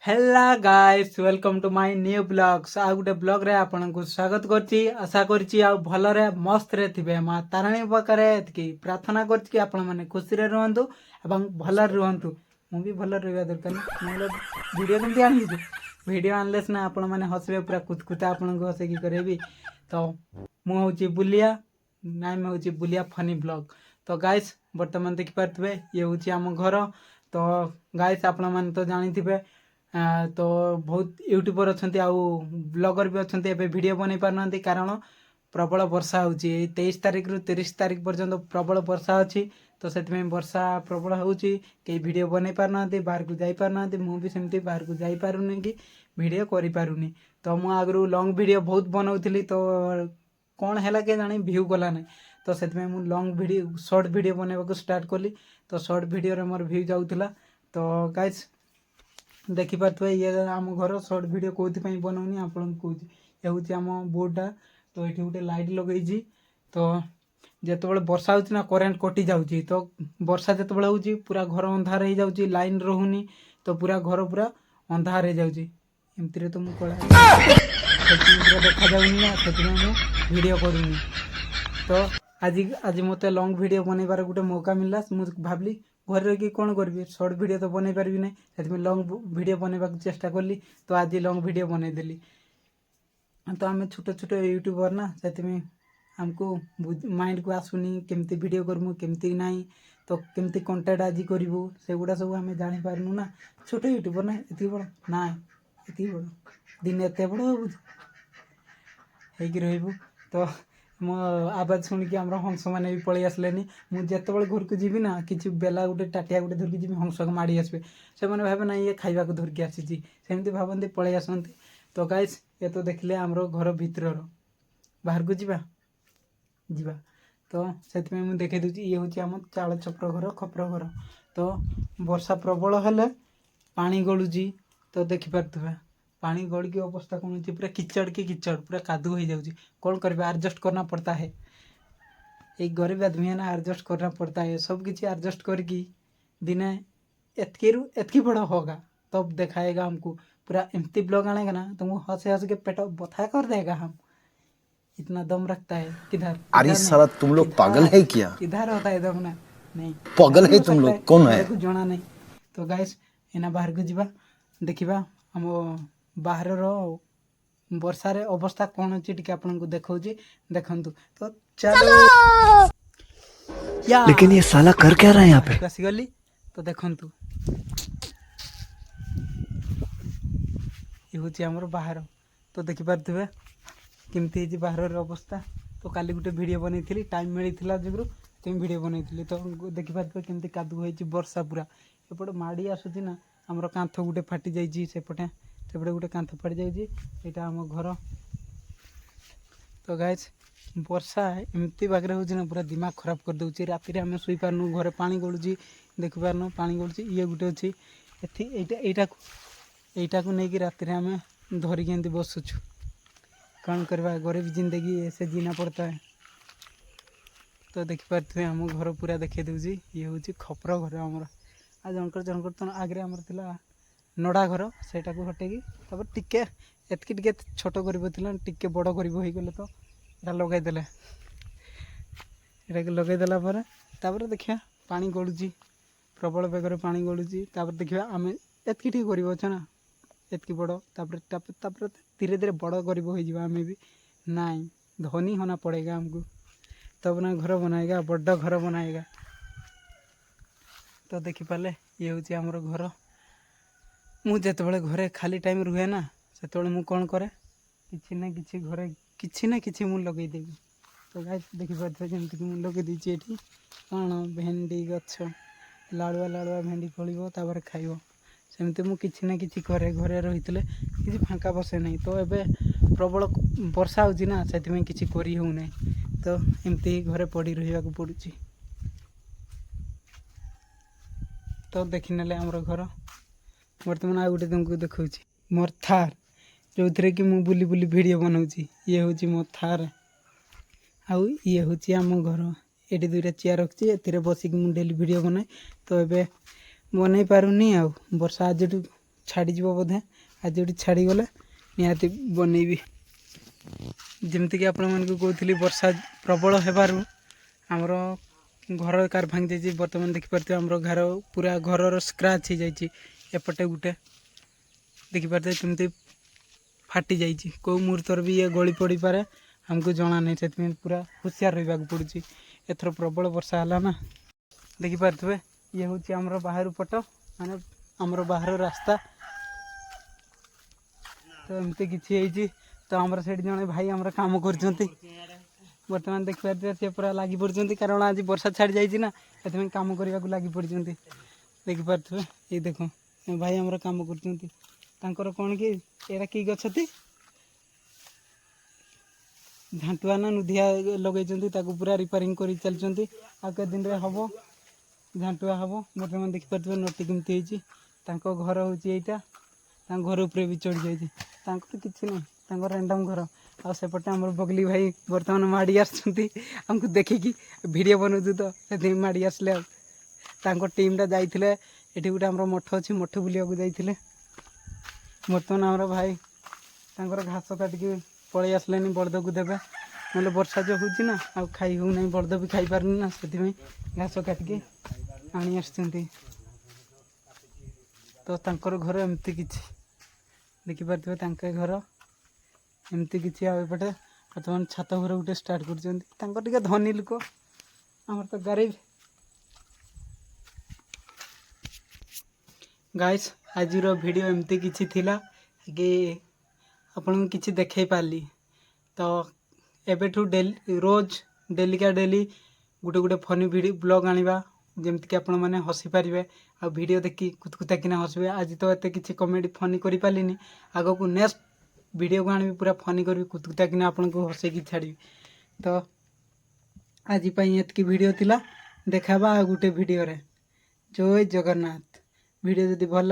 Hello guys welcome to my new blogs आ गोटे blog रे आपनको स्वागत करची आशा करची आ भलरे मस्त रे थिबे मां तारणी पाखरे एतकी प्रार्थना करची कि आपण माने खुशी रे रहंतु एवं भलर रहंतु मु भी भलर रहबा दरकार नले वीडियो केमती आनी छी वीडियो आनलेस ना आपण माने हसबे पूरा कुतकुता आपनको हसे की करेबी तो मु होची बुलिया नाइ में होची बुलिया फनी ब्लॉग तो गाइस वर्तमान देखि पारथबे ये होची हम घर तो गाइस आपण माने तो जानि थिबे तो बहुत यूट्यूबर अच्छा आउ ब्लॉगर भी अच्छा एवं वीडियो बन पारना कारण प्रबल वर्षा हो 23 तारिख रु 30 तारिख पर्यंत प्रबल वर्षा अच्छी तो से वर्षा प्रबल हो वीडियो बन पारना बाहर को जाई पारना मुझे सेमती बाहर को जाई पारुनी कि वीडियो करि पारुनी तो मु आगु लॉन्ग वीडियो बहुत बनाऊली तो कौन है कि जानी व्यू गला ना तो से लॉन्ग वीडियो शॉर्ट वीडियो बनवाक स्टार्ट कली तो शॉर्ट वीडियो मोर व्यू जाऊला तो गाइस देखिपे ये आम घर सर्ट वीडियो कौन बनाऊनी आप कौच ये हूँ आम बोर्डटा तो ये गोटे लाइट लगे तो जिते वर्षा हो करेन्ट कटि जाऊँगी तो वर्षा जिते हो पूरा घर अंधार हो जाऊँगी लाइन रोनी तो पूरा घर पूरा अंधार हो जाऊँगी एमती तो मुझे पूरा देखा जाऊनी ना से वीडियो करूनी तो आज आज मत लॉन्ग वीडियो बनइबार गोटे मौका मिलला मुझे भावली घर रही कौन करी सर्ट वीडियो तो बनई पारि ना से लॉन्ग वीडियो बनवा चेष्टा कली तो आज लॉन्ग वीडियो बनईदेली तो आम छोट छोट यूट्यूबर ना से आमको माइंड को आसुनी केमती वीडियो करमु केमती नहीं तो केमती कंटेंट आज करूँ से गुड़ा सब आम जापारूँ ना छोट यूट्यूबर ना ये बड़ ना ये बड़ दिन एत बड़ हो तो मो आवाज शुणिकी आम हंस मैंने भी पलि आसले मुझे घर को जीवी ना कि बेला गोटे टाटिया गोटे धरिकी जी हंस को माड़ी आसबे से मैंने भावे ना ये खाइबा को धरिकी आसी सेमती भावती पलि आसती तो गाइस ये तो देखले आमर घर भितर बाहर को जीवा तो से देखे दूसरी ये हूँ आम चाल चक्र घर खपर घर तो वर्षा प्रबल हेले पानी गलुची तो देखिपे पानी गड़ की अवस्था कौन होती पूरा किचड़ की किचड़ पूरा कादू हो जाऊँगी कौन करवा एडजस्ट करना पड़ता है एक गरीब आदमी है ना एडजस्ट करना पड़ता है सब किसी एडजस्ट करके दिने एतकी बड़ा होगा तब दिखाएगा हमको पूरा एमती ब्लॉग आनेगा ना तो वो हंस हंस के पेट बथा कर देगा हम इतना दम रखता है किधर अरे साला तुम लोग पागल है क्या किधर होता है दम ना नहीं पागल है तुम लोग कौन है कुछ जाना नहीं तो गाइस एना बाहर को जीवा देखिबा हम बाहर वर्षा रे अवस्था कौन अच्छी टी आपको देखा देखु तो चलो लेकिन ये साला कर क्या रहा है यहाँ पे आसीगली तो देखु ये हूँ आमर बाहर तो देखिपे केमती बाहर अवस्था तो काली गोटे वीडियो बनई टाइम मिलता जुगु तुम वीडियो बनई तो देखिपे केमती कादू हो वर्षा पूरा एपटे माड़ी आसूँ ना आमर कांथ गोटे फाटी जाइए सेपटे सेपटे गोटे कांथ फाटी जाइए यहाँ आम घर तो गाइस वर्षा एमती बागरे हो ना पूरा दिमाग खराब कर दूसरी राति आम शुई पारनु घरे पानी गलुची देखी पारनु पानी गलुची ये गोटे अच्छी एटा को लेकिन राति आम धरिकी एमती बसुचु कौन करवा गरीब जिंदगी ऐसे जीना पड़ता है तो देखिपे आम घर पूरा देखे दूसरी ये हूँ खपर घर आमर आ जनकर तो आगे आमर था नड़ा घर सेटा को हटेकी तब टिके एतकी टिके छोट कर टिके बड़ कर तो यहाँ लगेदे ये लगेदेला तापर देखिया पानी गलुची प्रबल बेगर पानी गलुची तापर देखिया आम एतकी ठीक कर ना एतकी बड़ तापर धीरे धीरे बड़ कर आम भी नाई धनी होना पड़ेगा हमको तब ना घर बनाएगा बड़ घर बनाएगा तो देखिपारे ये हूँ आमर घर मुझे घरे खाली टाइम रुहे ना से मु कौन करे किसी ना कि मु लगेदेवी तो गाइस देखिपे जमीक मुझे लगेदी ये कौन भेंडी गछ लाड़ुआ लाड़ुआ भेंडी फल खाइब सेमती मुझे किसी ना कि करे घरे रही किसी फाँका बसे नहीं तो ये प्रबल वर्षा हो ना से किसी करी हो ना तो एमती घरे पड़ी रहा पड़ू तो देखी ना आमर घर बर्तमान आ गए तुमको देखा मोर थार जो थे कि मुझे बुली बुली वीडियो बनाऊँगी ये हूँ मो थार आउ ये हूँ आम घर ये दुईटा चेयर रखी ए बसिक मुझे डेली वीडियो बनाए तो ये बनई पारुनी आ वर्षा आज ଛାଡ଼ିଯିବ ବୋଧେ ଆଜି ଏଠି ଛାଡ଼ିଗଲେ ନିହାତି ବନେଇବି। ଯେମିତିକି ଆପଣମାନଙ୍କୁ କହୁଥିଲି ବର୍ଷା ପ୍ରବଳ ହେବାରୁ ଆମର ଘର କାର ଭାଙ୍ଗି ଯାଇଛି। ବର୍ତ୍ତମାନ ଦେଖିପାରୁଥିବେ ଆମର ପୁରା ଘରର ସ୍କ୍ରାଚ୍ ହେଇଯାଇଛି। ଏପଟେ ଗୋଟେ ଦେଖିପାରୁଥିବେ କେମିତି ଫାଟି ଯାଇଛି। କେଉଁ ମୁହୂର୍ତ୍ତରେ ବି ଇଏ ଗଳି ପଡ଼ିପାରେ ଆମକୁ ଜଣା ନାହିଁ। ସେଥିପାଇଁ ପୁରା ହୁସିଆର ରହିବାକୁ ପଡ଼ୁଛି। ଏଥର ପ୍ରବଳ ବର୍ଷା ହେଲା ନା। ଦେଖିପାରୁଥିବେ ଇଏ ହେଉଛି ଆମର ବାହାରୁ ପଟ ମାନେ ଆମର ବାହାର ରାସ୍ତା। ତ ଏମିତି କିଛି ହେଇଛି। ତ ଆମର ସେଇଠି ଜଣେ ଭାଇ ଆମର କାମ କରୁଛନ୍ତି। ବର୍ତ୍ତମାନ ଦେଖିପାରୁଥିବେ ସେ ପୁରା ଲାଗି ପଡ଼ିଛନ୍ତି କାରଣ ଆଜି ବର୍ଷା ଛାଡ଼ି ଯାଇଛି ନା, ସେଥିପାଇଁ କାମ କରିବାକୁ ଲାଗି ପଡ଼ିଛନ୍ତି। ଦେଖିପାରୁଥିବେ ଏଇ ଦେଖ ଭାଇ ଆମର କାମ କରୁଛନ୍ତି। ତାଙ୍କର କ'ଣ କି ଏଇଟା କି ଗଛ ଟି ଝାଣ୍ଟୁଆ ନା ନୁଧିଆ ଲଗେଇଛନ୍ତି, ତାକୁ ପୁରା ରିପାରିଂ କରି ଚାଲିଛନ୍ତି। ଆଉ କେତେ ଦିନରେ ହେବ ଝାଣ୍ଟୁଆ ହେବ। ବର୍ତ୍ତମାନ ଦେଖିପାରୁଥିବେ ନଟି କେମିତି ହେଇଛି। ତାଙ୍କ ଘର ହେଉଛି ଏଇଟା। ତାଙ୍କ ଘର ଉପରେ ବି ଚଢ଼ି ଯାଇଛି। ତାଙ୍କର କିଛି ନାହିଁ, ତାଙ୍କର ର୍ୟାଣ୍ଡମ୍ ଘର। ଆଉ ସେପଟେ ଆମର ବଗଲି ଭାଇ ବର୍ତ୍ତମାନ ମାଡ଼ି ଆସୁଛନ୍ତି ଆମକୁ ଦେଖିକି। ଭିଡ଼ିଓ ବନାଉଛୁ ତ ସେଥିପାଇଁ ମାଡ଼ି ଆସିଲେ। ଆଉ ତାଙ୍କ ଟିମ୍ଟା ଯାଇଥିଲେ ଏଠି ଗୋଟେ ଆମର ମଠ ଅଛି, ମଠ ବୁଲିବାକୁ ଯାଇଥିଲେ। ବର୍ତ୍ତମାନ ଆମର ଭାଇ ତାଙ୍କର ଘାସ କାଟିକି ପଳେଇ ଆସିଲେନି ବଳଦକୁ ଦେବେ। ନହେଲେ ବର୍ଷା ଯେଉଁ ହେଉଛି ନା ଆଉ ଖାଇ ହେଉନାହିଁ, ବଳଦ ବି ଖାଇପାରୁନି ନା, ସେଥିପାଇଁ ଘାସ କାଟିକି ଆଣି ଆସିଛନ୍ତି। ତ ତାଙ୍କର ଘର ଏମିତି କିଛି ଦେଖିପାରୁଥିବେ, ତାଙ୍କ ଘର ଏମିତି କିଛି। ଆଉ ଏପଟେ ବର୍ତ୍ତମାନ ଛାତ ଘର ଗୋଟେ ଷ୍ଟାର୍ଟ କରୁଛନ୍ତି। ତାଙ୍କର ଟିକେ ଧନୀ ଲୋକ, ଆମର ତ ଗରିବ। ଗାଇସ୍ ଆଜିର ଭିଡ଼ିଓ ଏମିତି କିଛି ଥିଲା କି ଆପଣଙ୍କୁ କିଛି ଦେଖାଇ ପାରିଲି। ତ ଏବେଠୁ ଡେଲିକା ଡେଲି ଗୋଟେ ଫନି ଭିଡ଼ିଓ ବ୍ଲଗ୍ ଆଣିବା, ଯେମିତିକି ଆପଣମାନେ ହସିପାରିବେ ଆଉ ଭିଡ଼ିଓ ଦେଖି କୁତକୁତା କିନା ହସିବେ। ଆଜି ତ ଏତେ କିଛି କମେଡ଼ି ଫନି କରିପାରିଲିନି। ଆଗକୁ ନେକ୍ସଟ ଭିଡ଼ିଓକୁ ଆଣିବି, ପୁରା ଫନି କରିବି, କୁତକୁତା କିନା ଆପଣଙ୍କୁ ହସେଇକି ଛାଡ଼ିବି। ତ ଆଜି ପାଇଁ ଏତିକି ଭିଡ଼ିଓ ଥିଲା। ଦେଖାବା ଆଉ ଗୋଟେ ଭିଡ଼ିଓରେ। ଜୟ ଜଗନ୍ନାଥ। ଭିଡ଼ିଓ ଯଦି ଭଲ